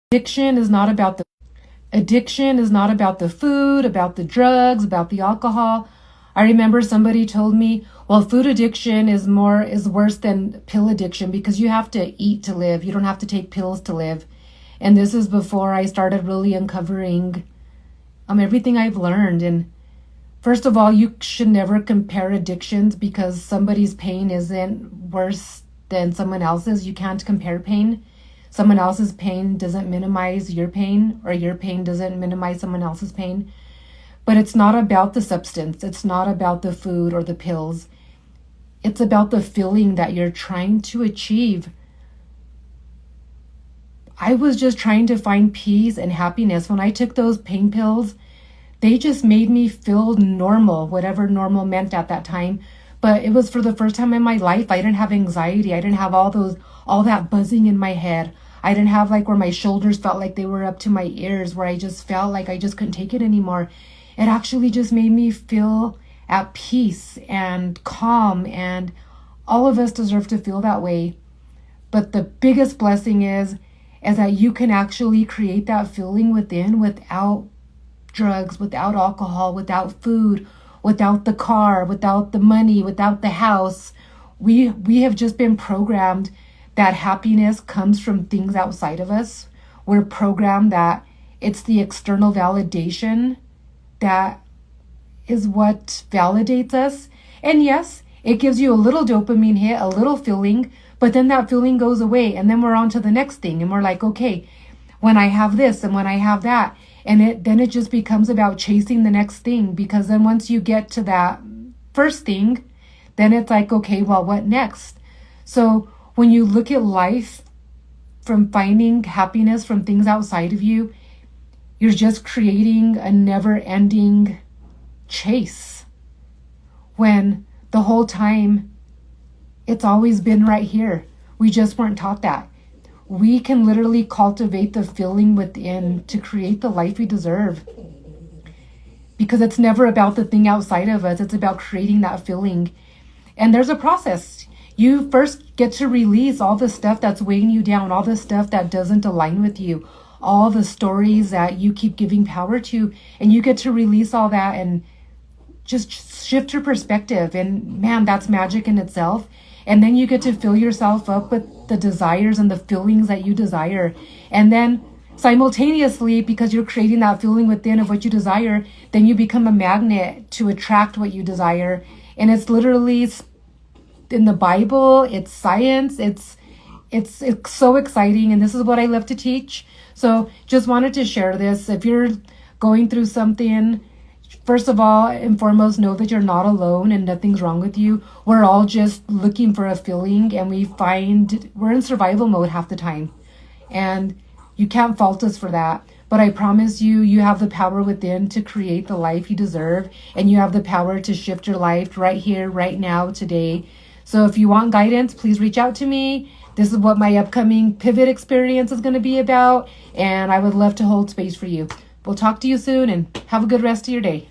Addiction is not about the food, about the drugs, about the alcohol. I remember somebody told me, well, food addiction is worse than pill addiction because you have to eat to live. You don't have to take pills to live. And this is before I started really uncovering everything I've learned. And first of all, you should never compare addictions because somebody's pain isn't worse than someone else's. You can't compare pain. Someone else's pain doesn't minimize your pain, or your pain doesn't minimize someone else's pain. But it's not about the substance. It's not about the food or the pills. It's about the feeling that you're trying to achieve. I was just trying to find peace and happiness. When I took those pain pills, they just made me feel normal, whatever normal meant at that time. But it was for the first time in my life, I didn't have anxiety. I didn't have all that buzzing in my head. I didn't have like where my shoulders felt like they were up to my ears, where I just felt like I just couldn't take it anymore. It actually just made me feel at peace and calm, and all of us deserve to feel that way. But the biggest blessing is that you can actually create that feeling within without drugs, without alcohol, without food, without the car, without the money, without the house. We have just been programmed that happiness comes from things outside of us. We're programmed that it's the external validation that is what validates us. And yes, it gives you a little dopamine hit, a little feeling, but then that feeling goes away, and then we're on to the next thing, and we're like, okay, when I have this and when I have that, and then it just becomes about chasing the next thing, because then once you get to that first thing, then it's like, okay, well, what next? So when you look at life from finding happiness from things outside of you, you're just creating a never-ending chase, when the whole time it's always been right here. We just weren't taught that. We can literally cultivate the feeling within to create the life we deserve, because it's never about the thing outside of us. It's about creating that feeling. And there's a process. You first get to release all the stuff that's weighing you down, all the stuff that doesn't align with you, all the stories that you keep giving power to, and you get to release all that and just shift your perspective. And man, that's magic in itself. And then you get to fill yourself up with the desires and the feelings that you desire. And then simultaneously, because you're creating that feeling within of what you desire, then you become a magnet to attract what you desire. And it's literally in the Bible, it's science, it's so exciting. And this is what I love to teach. So just wanted to share this. If you're going through something, first of all and foremost, know that you're not alone and nothing's wrong with you. We're all just looking for a feeling, and we're in survival mode half the time. And you can't fault us for that. But I promise you, you have the power within to create the life you deserve, and you have the power to shift your life right here, right now, today. So if you want guidance, please reach out to me. This is what my upcoming pivot experience is going to be about, and I would love to hold space for you. We'll talk to you soon, and have a good rest of your day.